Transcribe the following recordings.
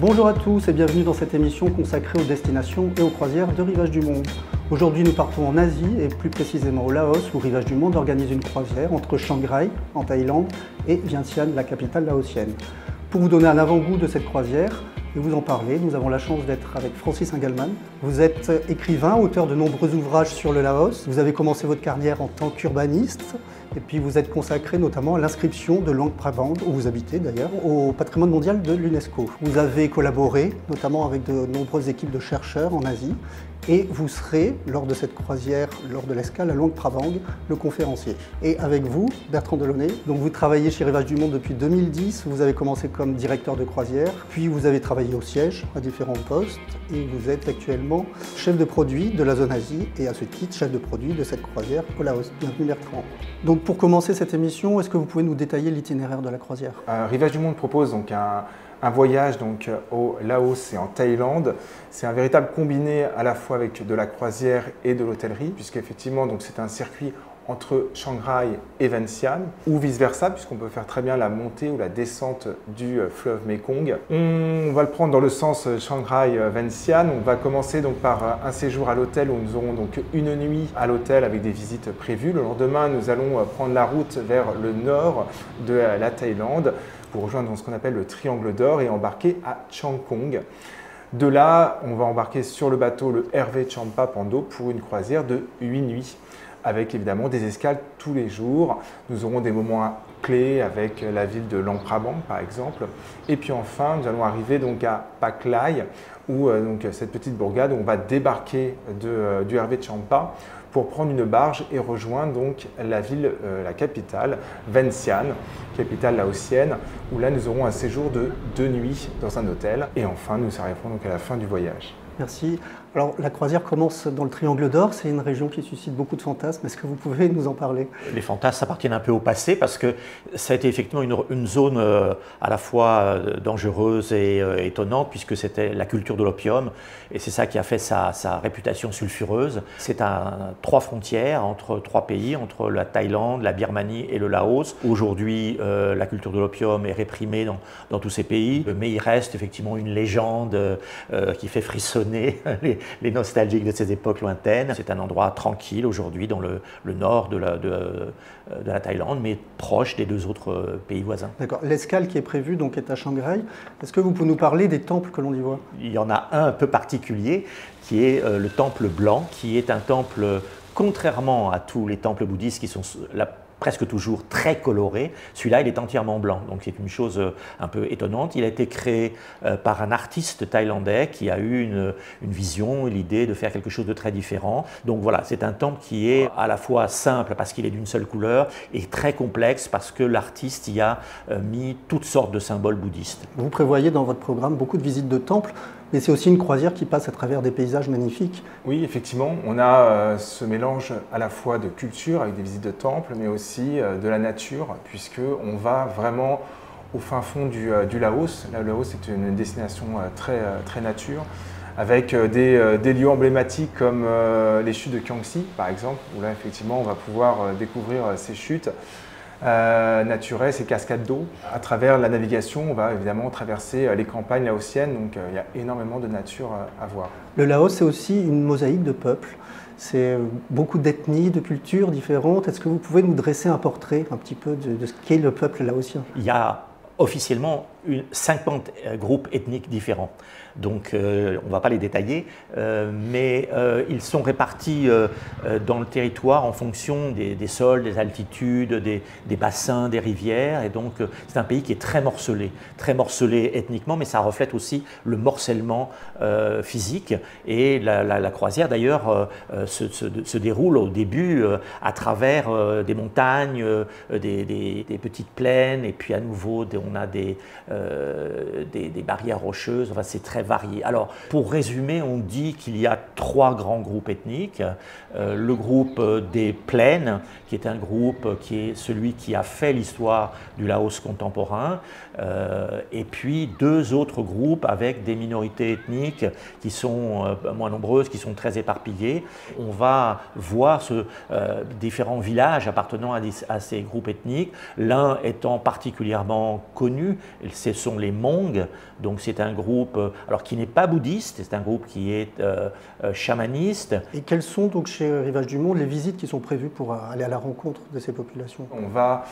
Bonjour à tous et bienvenue dans cette émission consacrée aux destinations et aux croisières de Rivages du Monde. Aujourd'hui nous partons en Asie et plus précisément au Laos où Rivages du Monde organise une croisière entre Chiang Rai en Thaïlande et Vientiane, la capitale laotienne. Pour vous donner un avant-goût de cette croisière et vous en parler, nous avons la chance d'être avec Francis Engelmann. Vous êtes écrivain, auteur de nombreux ouvrages sur le Laos. Vous avez commencé votre carrière en tant qu'urbaniste et puis vous êtes consacré notamment à l'inscription de Luang Prabang, où vous habitez d'ailleurs, au patrimoine mondial de l'UNESCO. Vous avez collaboré notamment avec de nombreuses équipes de chercheurs en Asie et vous serez, lors de cette croisière, lors de l'escale à Luang Prabang, le conférencier. Et avec vous, Bertrand Delaunay, donc vous travaillez chez Rivages du Monde depuis 2010, vous avez commencé comme directeur de croisière, puis vous avez travaillé au siège à différents postes et vous êtes actuellement chef de produit de la zone Asie et à ce titre chef de produit de cette croisière au Laos. Bienvenue Bertrand. Donc pour commencer cette émission, est-ce que vous pouvez nous détailler l'itinéraire de la croisière? Rivages du Monde propose donc un voyage donc au Laos et en Thaïlande. C'est un véritable combiné à la fois avec de la croisière et de l'hôtellerie, puisqu'effectivement c'est un circuit entre Chiang Rai et Vientiane, ou vice-versa, puisqu'on peut faire très bien la montée ou la descente du fleuve Mekong. On va le prendre dans le sens Chiang Rai-Vientiane. On va commencer donc par un séjour à l'hôtel où nous aurons donc une nuit à l'hôtel avec des visites prévues. Le lendemain, nous allons prendre la route vers le nord de la Thaïlande pour rejoindre ce qu'on appelle le Triangle d'Or et embarquer à Chiang Khong. De là, on va embarquer sur le bateau le Hervé Champa Pando pour une croisière de 8 nuits, avec évidemment des escales tous les jours. Nous aurons des moments clés avec la ville de Luang Prabang par exemple. Et puis enfin, nous allons arriver donc à Pak Lai, où donc cette petite bourgade où on va débarquer du Hervé Champa pour prendre une barge et rejoindre donc la ville, la capitale, Vientiane, capitale laotienne, où là nous aurons un séjour de 2 nuits dans un hôtel. Et enfin, nous arriverons donc à la fin du voyage. Merci. Alors la croisière commence dans le Triangle d'Or, c'est une région qui suscite beaucoup de fantasmes. Est-ce que vous pouvez nous en parler? Les fantasmes appartiennent un peu au passé parce que ça a été effectivement une zone à la fois dangereuse et étonnante puisque c'était la culture de l'opium et c'est ça qui a fait sa réputation sulfureuse. C'est 3 frontières entre 3 pays, entre la Thaïlande, la Birmanie et le Laos. Aujourd'hui, la culture de l'opium est réprimée dans tous ces pays, mais il reste effectivement une légende qui fait frissonner les nostalgiques de ces époques lointaines. C'est un endroit tranquille aujourd'hui dans le nord de la Thaïlande, mais proche des 2 autres pays voisins. D'accord. L'escale qui est prévue donc est à Chiang Rai. Est-ce que vous pouvez nous parler des temples que l'on y voit? Il y en a un peu particulier qui est le temple blanc, qui est un temple, contrairement à tous les temples bouddhistes qui sont presque toujours très coloré. Celui-là, il est entièrement blanc, donc c'est une chose un peu étonnante. Il a été créé par un artiste thaïlandais qui a eu une vision, l'idée de faire quelque chose de très différent. Donc voilà, c'est un temple qui est à la fois simple parce qu'il est d'une seule couleur et très complexe parce que l'artiste y a mis toutes sortes de symboles bouddhistes. Vous prévoyez dans votre programme beaucoup de visites de temples, mais c'est aussi une croisière qui passe à travers des paysages magnifiques. Oui, effectivement, on a ce mélange à la fois de culture avec des visites de temples, mais aussi de la nature, puisqu'on va vraiment au fin fond du Laos. Là, le Laos est une destination très nature, avec des lieux emblématiques comme les chutes de Kiangsi, par exemple, où là, effectivement, on va pouvoir découvrir ces chutes naturelles, ces cascades d'eau. À travers la navigation, on va évidemment traverser les campagnes laotiennes, donc il y a énormément de nature à voir. Le Laos, c'est aussi une mosaïque de peuples. C'est beaucoup d'ethnies, de cultures différentes. Est-ce que vous pouvez nous dresser un portrait un petit peu de ce qu'est le peuple laotien? Il y a officiellement 50 groupes ethniques différents. Donc on ne va pas les détailler, mais ils sont répartis dans le territoire en fonction des sols, des altitudes, des bassins, des rivières. Et donc c'est un pays qui est très morcelé ethniquement, mais ça reflète aussi le morcellement physique. Et la croisière d'ailleurs se déroule au début à travers des montagnes, des petites plaines, et puis à nouveau on a des barrières rocheuses. Enfin, c'est très varié. Alors, pour résumer, on dit qu'il y a trois grands groupes ethniques. Le groupe des Plaines, qui est un groupe qui est celui qui a fait l'histoire du Laos contemporain, et puis deux autres groupes avec des minorités ethniques qui sont moins nombreuses, qui sont très éparpillées. On va voir différents villages appartenant à ces groupes ethniques, l'un étant particulièrement connu, ce sont les Hmong. Donc c'est un groupe alors qui n'est pas bouddhiste, c'est un groupe qui est chamaniste. Et quelles sont donc chez Rivages du Monde les visites qui sont prévues pour aller à la rencontre de ces populations? On va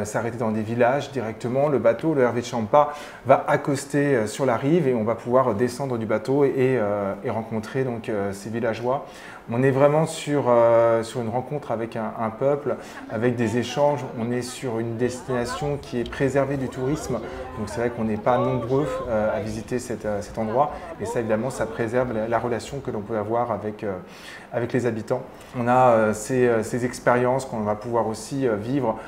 s'arrêter dans des villages directement. Le bateau, le Hervé Champa, va accoster sur la rive et on va pouvoir descendre du bateau et rencontrer donc, ces villageois. On est vraiment sur une rencontre avec un peuple, avec des échanges. On est sur une destination qui est préservée du tourisme. Donc c'est vrai qu'on n'est pas nombreux à visiter cet endroit. Et ça, évidemment, ça préserve la relation que l'on peut avoir avec les habitants. On a ces expériences qu'on va pouvoir aussi vivre,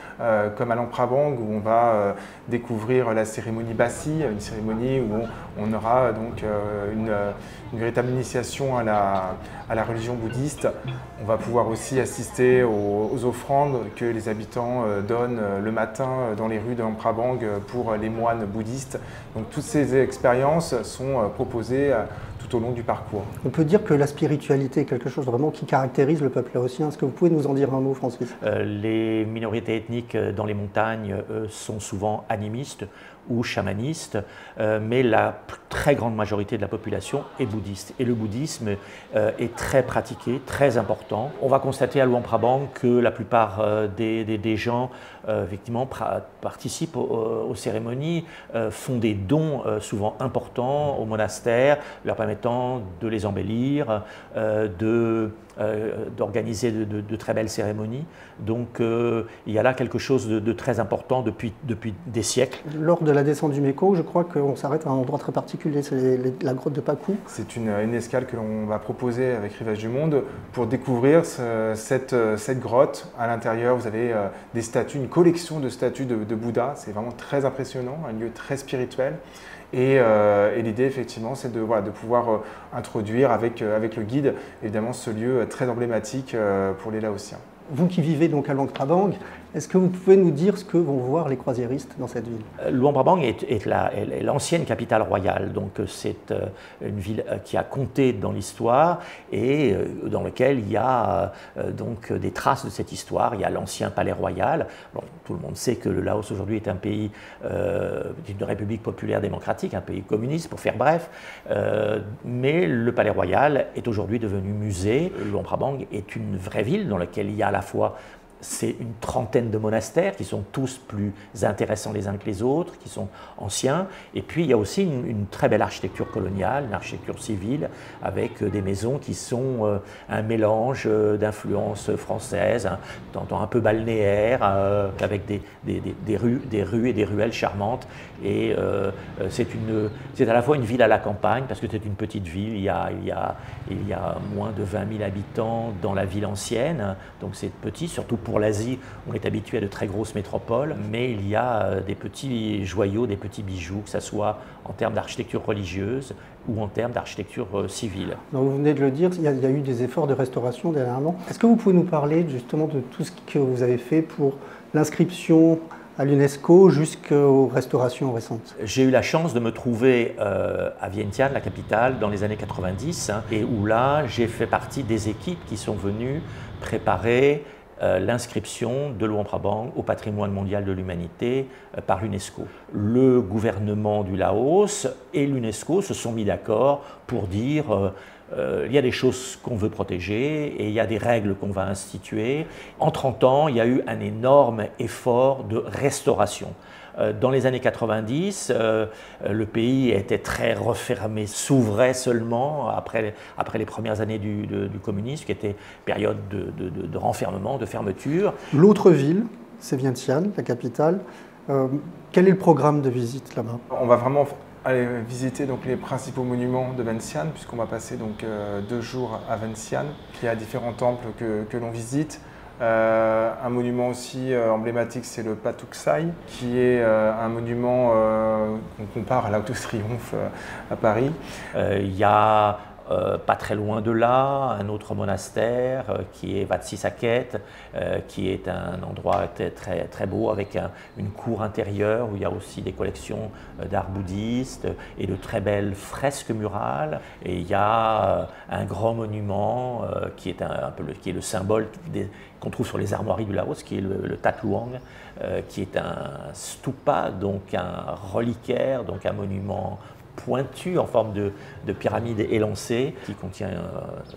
comme à Luang Prabang, où on va découvrir la cérémonie Bassi, une cérémonie où on aura donc une véritable initiation à la religion bouddhiste. On va pouvoir aussi assister aux offrandes que les habitants donnent le matin dans les rues de Luang Prabang pour les moines bouddhistes. Donc toutes ces expériences sont proposées tout au long du parcours. On peut dire que la spiritualité est quelque chose vraiment qui caractérise le peuple laotien. Est-ce que vous pouvez nous en dire un mot, Francis? Les minorités ethniques dans les montagnes sont souvent animistes ou chamanistes, mais la très grande majorité de la population est bouddhiste. Et le bouddhisme est très pratiqué, très important. On va constater à Luang Prabang que la plupart des gens effectivement participent aux cérémonies, font des dons souvent importants au monastère, leur permettant de les embellir, d'organiser de très belles cérémonies. Donc il y a là quelque chose de très important depuis des siècles. Lors de la descente du Mékong, je crois qu'on s'arrête à un endroit très particulier, c'est la grotte de Pakou. C'est une escale que l'on va proposer avec Rivages du Monde pour découvrir cette grotte. À l'intérieur, vous avez des statues, une collection de statues de Bouddha. C'est vraiment très impressionnant, un lieu très spirituel. Et l'idée, effectivement, c'est de pouvoir introduire avec le guide, évidemment, ce lieu très emblématique pour les Laotiens. Vous qui vivez donc à Luang Prabang, est-ce que vous pouvez nous dire ce que vont voir les croisiéristes dans cette ville? Luang Prabang est l'ancienne capitale royale, donc c'est une ville qui a compté dans l'histoire et dans laquelle il y a donc des traces de cette histoire. Il y a l'ancien palais royal. Alors, tout le monde sait que le Laos aujourd'hui est un pays d'une république populaire démocratique, un pays communiste pour faire bref, mais le palais royal est aujourd'hui devenu musée. Luang Prabang est une vraie ville dans laquelle il y a à la fois c'est une trentaine de monastères qui sont tous plus intéressants les uns que les autres, qui sont anciens. Et puis il y a aussi une très belle architecture coloniale, une architecture civile, avec des maisons qui sont un mélange d'influences françaises, un peu balnéaire, avec des rues et des ruelles charmantes. Et c'est à la fois une ville à la campagne, parce que c'est une petite ville, il y a moins de 20 000 habitants dans la ville ancienne, donc c'est petit, surtout pour l'Asie, on est habitué à de très grosses métropoles, mais il y a des petits joyaux, des petits bijoux, que ce soit en termes d'architecture religieuse ou en termes d'architecture civile. Donc vous venez de le dire, il y a eu des efforts de restauration dernièrement. Est-ce que vous pouvez nous parler justement de tout ce que vous avez fait pour l'inscription à l'UNESCO jusqu'aux restaurations récentes? J'ai eu la chance de me trouver à Vientiane, la capitale, dans les années 90, et où là, j'ai fait partie des équipes qui sont venues préparer l'inscription de Luang Prabang au patrimoine mondial de l'humanité par l'UNESCO. Le gouvernement du Laos et l'UNESCO se sont mis d'accord pour dire il y a des choses qu'on veut protéger et il y a des règles qu'on va instituer. En 30 ans, il y a eu un énorme effort de restauration. Dans les années 90, le pays était très refermé, s'ouvrait seulement après les premières années du communisme, qui était période de renfermement, de fermeture. L'autre ville, c'est Vientiane, la capitale. Quel est le programme de visite là-bas? On va vraiment aller visiter donc les principaux monuments de Vientiane, puisqu'on va passer donc 2 jours à Vientiane. Il y a différents temples que l'on visite. Un monument aussi emblématique, c'est le Pathuk Sai, qui est un monument qu'on compare à l'Arc de Triomphe à Paris. Il y a Pas très loin de là, un autre monastère qui est Wat Sisaket, qui est un endroit très, très beau avec une cour intérieure où il y a aussi des collections d'art bouddhiste et de très belles fresques murales. Et il y a un grand monument qui est qui est le symbole qu'on trouve sur les armoiries du Laos, qui est le Tat Luang, qui est un stupa, donc un reliquaire, donc un monument pointu en forme de pyramide élancée qui contient,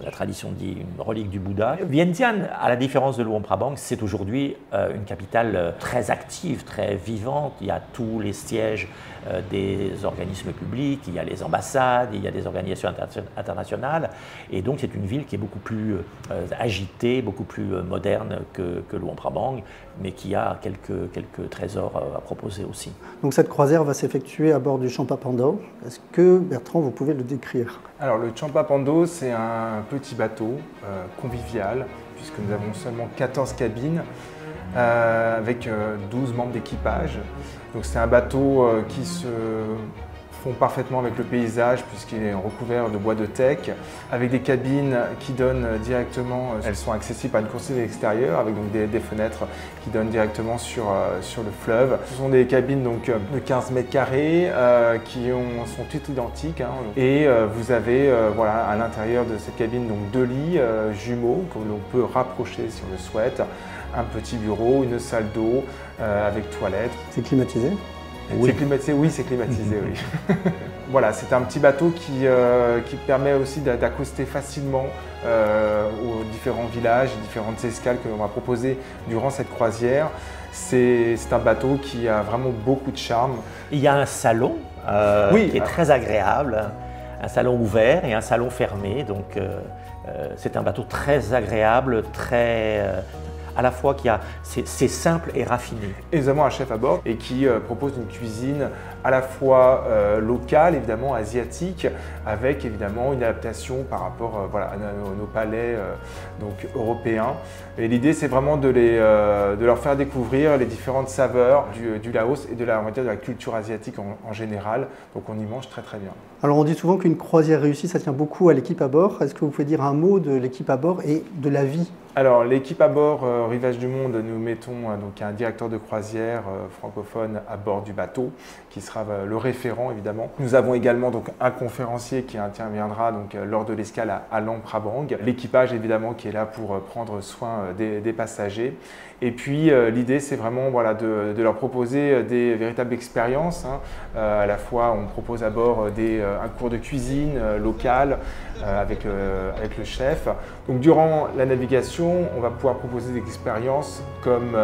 la tradition dit, une relique du Bouddha. Vientiane, à la différence de Luang Prabang, c'est aujourd'hui une capitale très active, très vivante. Il y a tous les sièges des organismes publics, il y a les ambassades, il y a des organisations internationales. Et donc c'est une ville qui est beaucoup plus agitée, beaucoup plus moderne que Luang Prabang, mais qui a quelques trésors à proposer aussi. Donc cette croisière va s'effectuer à bord du Champa Pando. Est-ce que, Bertrand, vous pouvez le décrire? Alors le Champa Pando, c'est un petit bateau convivial, puisque nous avons seulement 14 cabines, avec 12 membres d'équipage. Donc c'est un bateau qui se fond parfaitement avec le paysage puisqu'il est recouvert de bois de teck, avec des cabines qui donnent directement, elles sont accessibles par une coursive extérieure avec donc des fenêtres qui donnent directement sur le fleuve. Ce sont des cabines donc, de 15 mètres carrés qui sont toutes identiques, hein. Et vous avez voilà, à l'intérieur de cette cabine donc 2 lits jumeaux que l'on peut rapprocher si on le souhaite, un petit bureau, une salle d'eau avec toilette. C'est climatisé? Oui. C'est climatisé, oui, c'est climatisé, oui. Voilà, c'est un petit bateau qui permet aussi d'accoster facilement aux différents villages, différentes escales que l'on va proposer durant cette croisière. C'est un bateau qui a vraiment beaucoup de charme. Il y a un salon oui, qui est très agréable, un salon ouvert et un salon fermé. Donc c'est un bateau très agréable, très... à la fois c'est simple et raffiné. Et nous avons un chef à bord et qui propose une cuisine à la fois locale, évidemment asiatique, avec évidemment une adaptation par rapport voilà, à nos palais donc, européens. Et l'idée, c'est vraiment de leur faire découvrir les différentes saveurs du Laos et de la culture asiatique en général. Donc on y mange très très bien. Alors on dit souvent qu'une croisière réussie, ça tient beaucoup à l'équipe à bord. Est-ce que vous pouvez dire un mot de l'équipe à bord et de la vie? Alors l'équipe à bord Rivage du Monde, nous mettons donc un directeur de croisière francophone à bord du bateau qui sera le référent évidemment. Nous avons également donc un conférencier qui interviendra donc lors de l'escale à Luang Prabang. L'équipage évidemment qui est là pour prendre soin des passagers. Et puis l'idée c'est vraiment voilà, de leur proposer des véritables expériences, hein. À la fois on propose à bord un cours de cuisine locale avec le chef. Donc durant la navigation, on va pouvoir proposer des expériences comme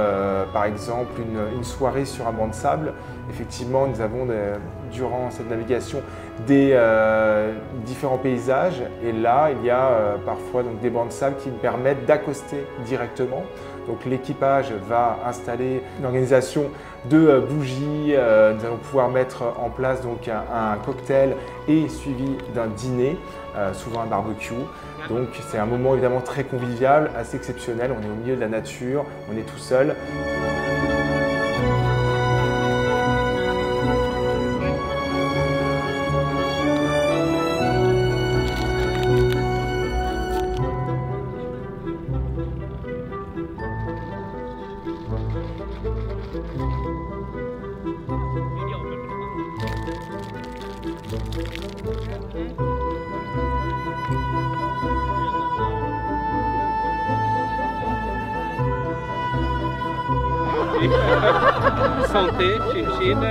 par exemple une soirée sur un banc de sable. Effectivement, nous avons durant cette navigation des différents paysages et là il y a parfois donc, des bancs de sable qui nous permettent d'accoster directement. Donc l'équipage va installer une organisation de bougies, nous allons pouvoir mettre en place donc un cocktail et suivi d'un dîner, souvent un barbecue. Donc c'est un moment évidemment très convivial, assez exceptionnel, on est au milieu de la nature, on est tout seul. Santé, chin-chin.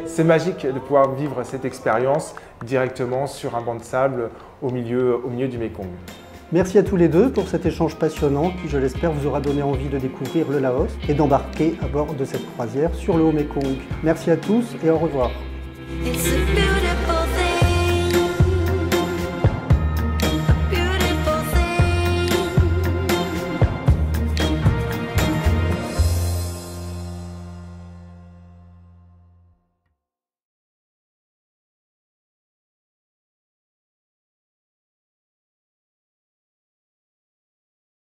C'est magique de pouvoir vivre cette expérience directement sur un banc de sable au milieu du Mékong. Merci à tous les deux pour cet échange passionnant qui, je l'espère, vous aura donné envie de découvrir le Laos et d'embarquer à bord de cette croisière sur le Haut Mékong. Merci à tous et au revoir.